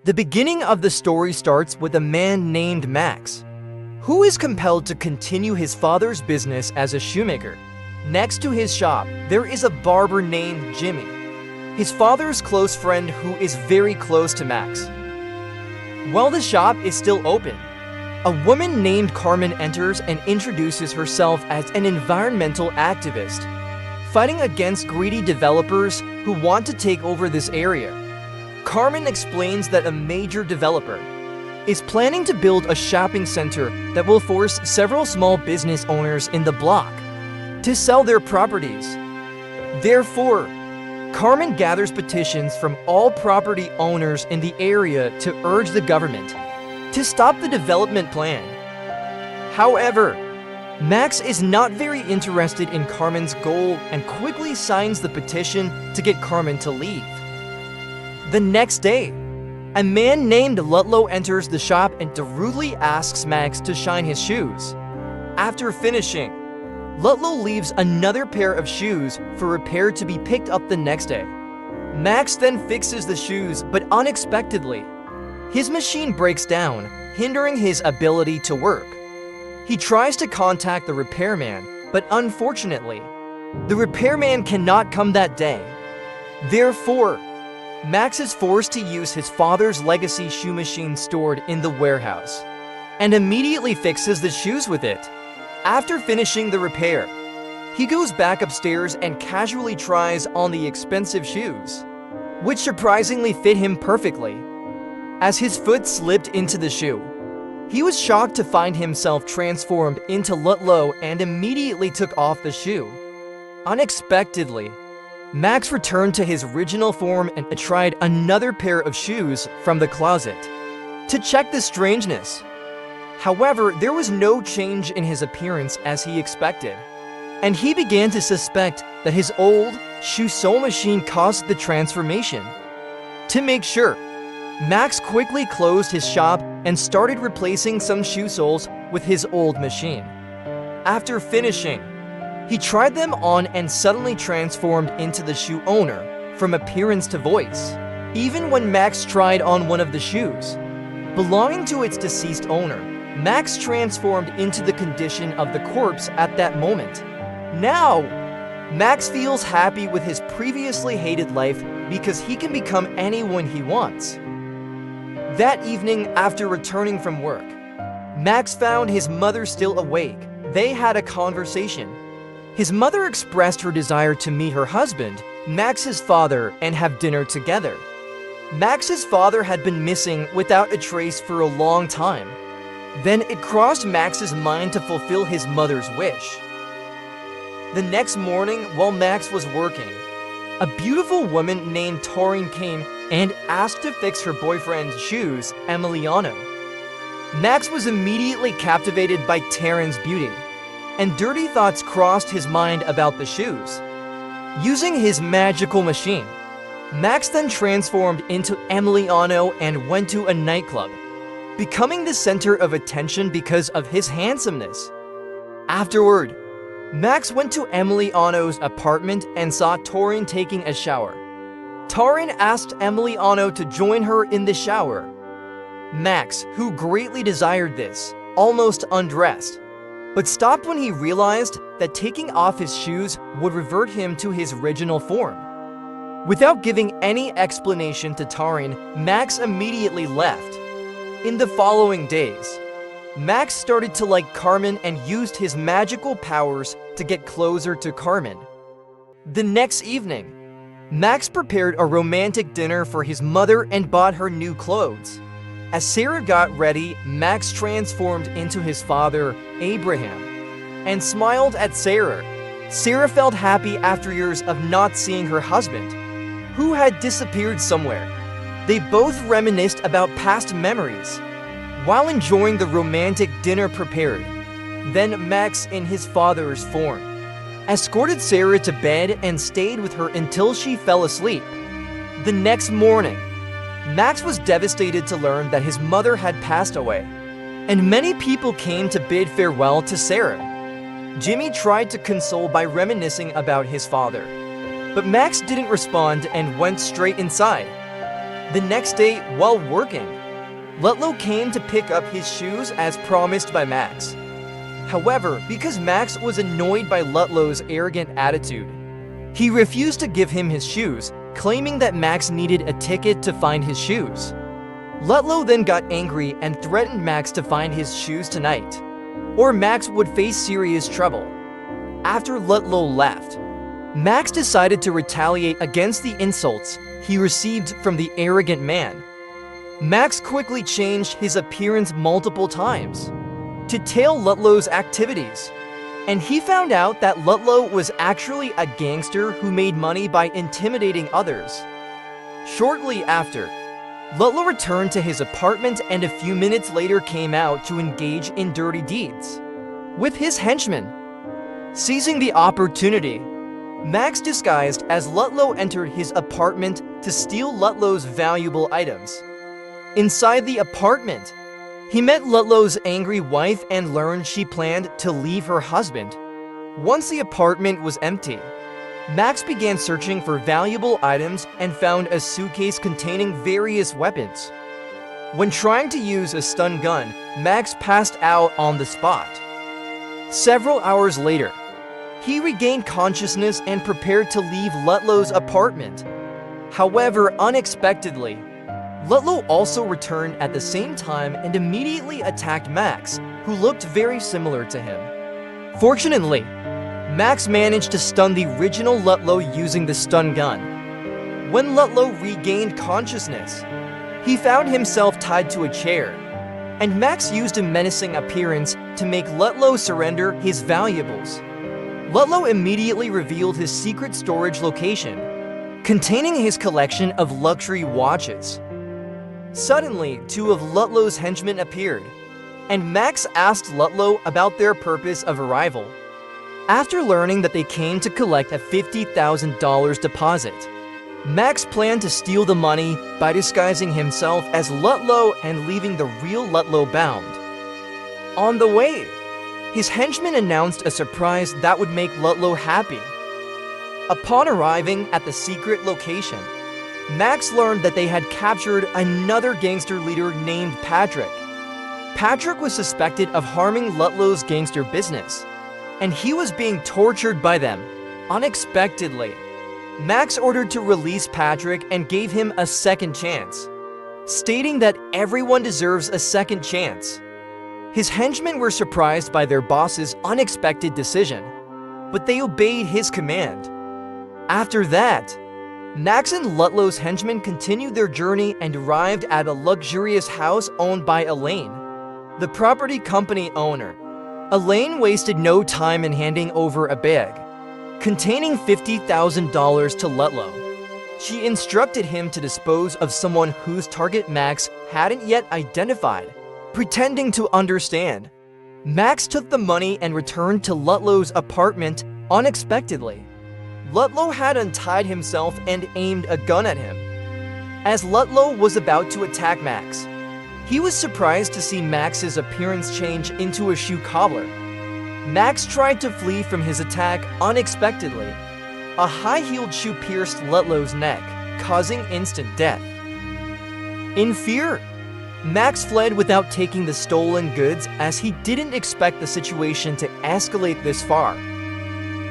The beginning of the story starts with a man named Max, who is compelled to continue his father's business as a shoemaker. Next to his shop, there is a barber named Jimmy, his father's close friend who is very close to Max. While the shop is still open, a woman named Carmen enters and introduces herself as an environmental activist, fighting against greedy developers who want to take over this area. Carmen explains that a major developer is planning to build a shopping center that will force several small business owners in the block to sell their properties. Therefore, Carmen gathers petitions from all property owners in the area to urge the government to stop the development plan. However, Max is not very interested in Carmen's goal and quickly signs the petition to get Carmen to leave. The next day, a man named Ludlow enters the shop and rudely asks Max to shine his shoes. After finishing, Ludlow leaves another pair of shoes for repair to be picked up the next day. Max then fixes the shoes, but unexpectedly, his machine breaks down, hindering his ability to work. He tries to contact the repairman, but unfortunately, the repairman cannot come that day. Therefore, Max is forced to use his father's legacy shoe machine stored in the warehouse, and immediately fixes the shoes with it. After finishing the repair, he goes back upstairs and casually tries on the expensive shoes, which surprisingly fit him perfectly. As his foot slipped into the shoe, he was shocked to find himself transformed into Ludlow and immediately took off the shoe. Unexpectedly, Max returned to his original form and tried another pair of shoes from the closet to check the strangeness. However, there was no change in his appearance as he expected, and he began to suspect that his old shoe sewing machine caused the transformation. To make sure, Max quickly closed his shop and started replacing some shoe soles with his old machine. After finishing, he tried them on and suddenly transformed into the shoe owner from appearance to voice. Even when Max tried on one of the shoes belonging to its deceased owner, Max transformed into the condition of the corpse at that moment. Now, Max feels happy with his previously hated life because he can become anyone he wants. That evening, after returning from work, Max found his mother still awake. They had a conversation. His mother expressed her desire to meet her husband, Max's father, and have dinner together. Max's father had been missing without a trace for a long time. Then it crossed Max's mind to fulfill his mother's wish. The next morning, while Max was working, a beautiful woman named Taurine came and asked to fix her boyfriend's shoes, Emiliano. Max was immediately captivated by Taryn's beauty, and dirty thoughts crossed his mind about the shoes. Using his magical machine, Max then transformed into Emiliano and went to a nightclub, becoming the center of attention because of his handsomeness. Afterward, Max went to Emiliano's apartment and saw Taurine taking a shower. Taurine asked Emiliano to join her in the shower. Max, who greatly desired this, almost undressed, but stopped when he realized that taking off his shoes would revert him to his original form. Without giving any explanation to Taurine, Max immediately left. In the following days, Max started to like Carmen and used his magical powers to get closer to Carmen. The next evening, Max prepared a romantic dinner for his mother and bought her new clothes. As Sarah got ready, Max transformed into his father, Abraham, and smiled at Sarah. Sarah felt happy after years of not seeing her husband, who had disappeared somewhere. They both reminisced about past memories while enjoying the romantic dinner prepared. Then Max, in his father's form, escorted Sarah to bed and stayed with her until she fell asleep. The next morning, Max was devastated to learn that his mother had passed away, and many people came to bid farewell to Sarah. Jimmy tried to console by reminiscing about his father, but Max didn't respond and went straight inside. The next day, while working, Lutlow came to pick up his shoes as promised by Max. However, because Max was annoyed by Lutlow's arrogant attitude, he refused to give him his shoes, claiming that Max needed a ticket to find his shoes. Lutlow then got angry and threatened Max to find his shoes tonight, or Max would face serious trouble. After Lutlow left, Max decided to retaliate against the insults he received from the arrogant man. Max quickly changed his appearance multiple times to tail Lutlow's activities, and he found out that Lutlow was actually a gangster who made money by intimidating others. Shortly after, Lutlow returned to his apartment and a few minutes later came out to engage in dirty deeds with his henchmen. Seizing the opportunity, Max disguised as Lutlow entered his apartment to steal Lutlow's valuable items. Inside the apartment, he met Lutlow's angry wife and learned she planned to leave her husband. Once the apartment was empty, Max began searching for valuable items and found a suitcase containing various weapons. When trying to use a stun gun, Max passed out on the spot. Several hours later, he regained consciousness and prepared to leave Lutlow's apartment. However, unexpectedly, Lutlow also returned at the same time and immediately attacked Max, who looked very similar to him. Fortunately, Max managed to stun the original Lutlow using the stun gun. When Lutlow regained consciousness, he found himself tied to a chair, and Max used a menacing appearance to make Lutlow surrender his valuables. Lutlow immediately revealed his secret storage location, containing his collection of luxury watches. Suddenly, two of Lutlow's henchmen appeared, and Max asked Lutlow about their purpose of arrival. After learning that they came to collect a $50,000 deposit, Max planned to steal the money by disguising himself as Lutlow and leaving the real Lutlow bound. On the way, his henchmen announced a surprise that would make Lutlow happy. Upon arriving at the secret location, Max learned that they had captured another gangster leader named Patrick. Patrick was suspected of harming Lutlow's gangster business, and he was being tortured by them. Unexpectedly, Max ordered to release Patrick and gave him a second chance, stating that everyone deserves a second chance. His henchmen were surprised by their boss's unexpected decision, but they obeyed his command. After that, Max and Lutlow's henchmen continued their journey and arrived at a luxurious house owned by Elaine, the property company owner. Elaine wasted no time in handing over a bag containing $50,000 to Lutlow. She instructed him to dispose of someone whose target Max hadn't yet identified. Pretending to understand, Max took the money and returned to Lutlow's apartment unexpectedly. Lutlow had untied himself and aimed a gun at him. As Lutlow was about to attack Max, he was surprised to see Max's appearance change into a shoe cobbler. Max tried to flee from his attack unexpectedly. A high-heeled shoe pierced Lutlow's neck, causing instant death. In fear, Max fled without taking the stolen goods as he didn't expect the situation to escalate this far.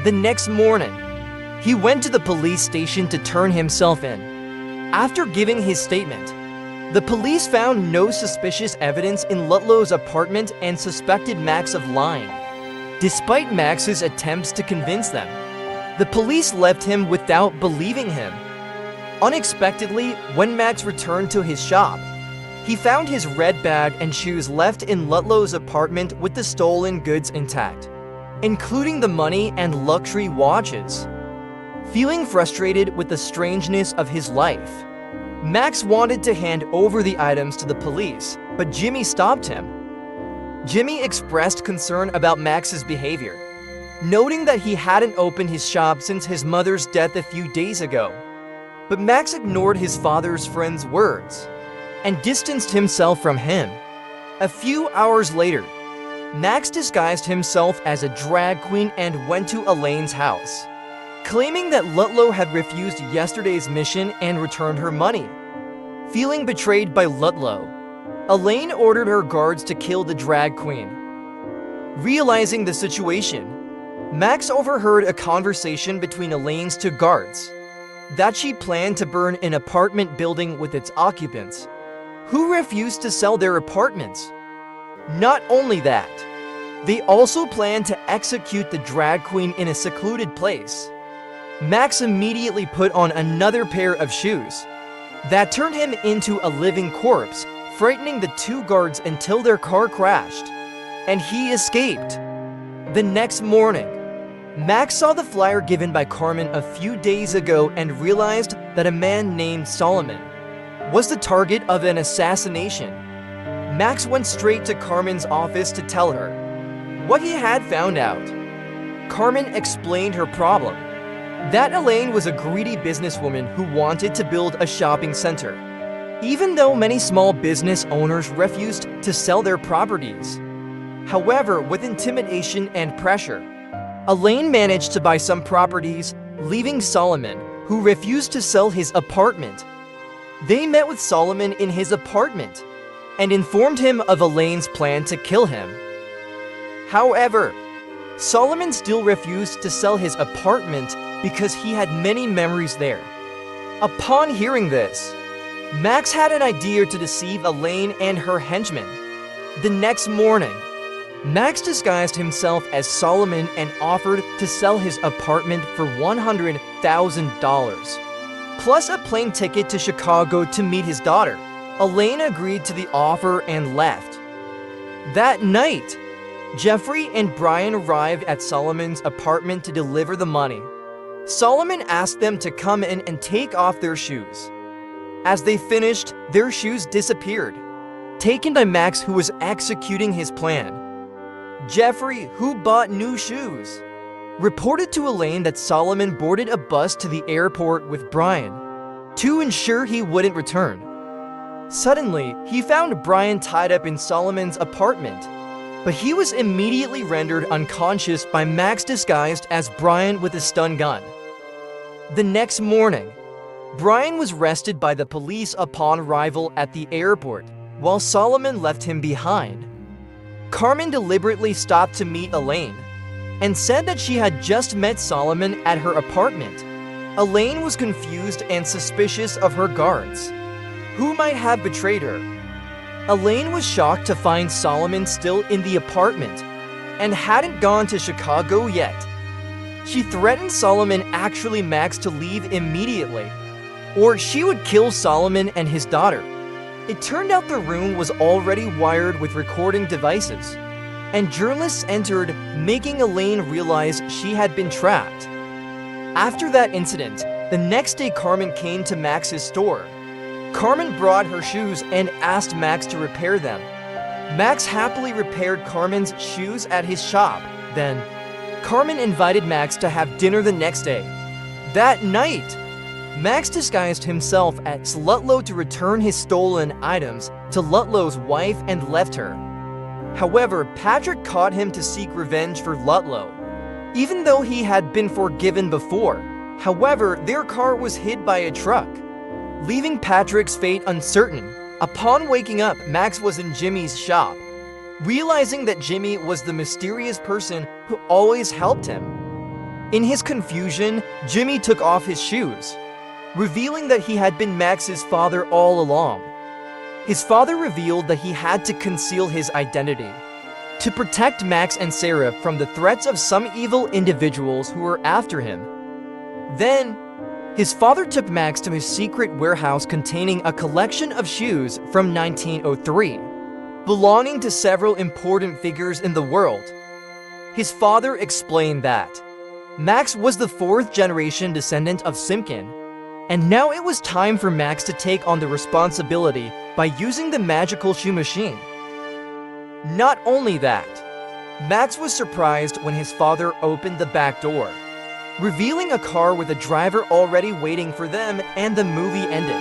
The next morning, he went to the police station to turn himself in. After giving his statement, the police found no suspicious evidence in Lutlow's apartment and suspected Max of lying. Despite Max's attempts to convince them, the police left him without believing him. Unexpectedly, when Max returned to his shop, he found his red bag and shoes left in Lutlow's apartment with the stolen goods intact, including the money and luxury watches. Feeling frustrated with the strangeness of his life, Max wanted to hand over the items to the police, but Jimmy stopped him. Jimmy expressed concern about Max's behavior, noting that he hadn't opened his shop since his mother's death a few days ago. But Max ignored his father's friend's words and distanced himself from him. A few hours later, Max disguised himself as a drag queen and went to Elaine's house, claiming that Lutlow had refused yesterday's mission and returned her money. Feeling betrayed by Ludlow, Elaine ordered her guards to kill the drag queen. Realizing the situation, Max overheard a conversation between Elaine's two guards that she planned to burn an apartment building with its occupants, who refused to sell their apartments. Not only that, they also planned to execute the drag queen in a secluded place. Max immediately put on another pair of shoes that turned him into a living corpse, frightening the two guards until their car crashed, and he escaped. The next morning, Max saw the flyer given by Carmen a few days ago and realized that a man named Solomon was the target of an assassination. Max went straight to Carmen's office to tell her what he had found out. Carmen explained her problem, that Elaine was a greedy businesswoman who wanted to build a shopping center, even though many small business owners refused to sell their properties. However, with intimidation and pressure, Elaine managed to buy some properties, leaving Solomon, who refused to sell his apartment. They met with Solomon in his apartment and informed him of Elaine's plan to kill him. However, Solomon still refused to sell his apartment because he had many memories there. Upon hearing this, Max had an idea to deceive Elaine and her henchmen. The next morning, Max disguised himself as Solomon and offered to sell his apartment for $100,000, plus a plane ticket to Chicago to meet his daughter. Elaine agreed to the offer and left. That night, Jeffrey and Brian arrived at Solomon's apartment to deliver the money. Solomon asked them to come in and take off their shoes. As they finished, their shoes disappeared, taken by Max, who was executing his plan. Jeffrey, who bought new shoes, reported to Elaine that Solomon boarded a bus to the airport with Brian to ensure he wouldn't return. Suddenly, he found Brian tied up in Solomon's apartment, but he was immediately rendered unconscious by Max disguised as Brian with a stun gun. The next morning, Brian was arrested by the police upon arrival at the airport, while Solomon left him behind. Carmen deliberately stopped to meet Elaine and said that she had just met Solomon at her apartment. Elaine was confused and suspicious of her guards, who might have betrayed her. Elaine was shocked to find Solomon still in the apartment and hadn't gone to Chicago yet. She threatened Solomon, actually Max, to leave immediately, or she would kill Solomon and his daughter. It turned out the room was already wired with recording devices, and journalists entered, making Elaine realize she had been trapped. After that incident, the next day Carmen came to Max's store. Carmen brought her shoes and asked Max to repair them. Max happily repaired Carmen's shoes at his shop. Then, Carmen invited Max to have dinner the next day. That night, Max disguised himself as Ludlow to return his stolen items to Ludlow's wife and left her. However, Patrick caught him to seek revenge for Ludlow, even though he had been forgiven before. However, their car was hit by a truck, leaving Patrick's fate uncertain. Upon waking up, Max was in Jimmy's shop, realizing that Jimmy was the mysterious person who always helped him. In his confusion, Jimmy took off his shoes, revealing that he had been Max's father all along. His father revealed that he had to conceal his identity to protect Max and Sarah from the threats of some evil individuals who were after him. Then, his father took Max to his secret warehouse containing a collection of shoes from 1903, belonging to several important figures in the world. His father explained that Max was the fourth-generation descendant of Simkin, and now it was time for Max to take on the responsibility by using the magical shoe machine. Not only that, Max was surprised when his father opened the back door, revealing a car with a driver already waiting for them, and the movie ended.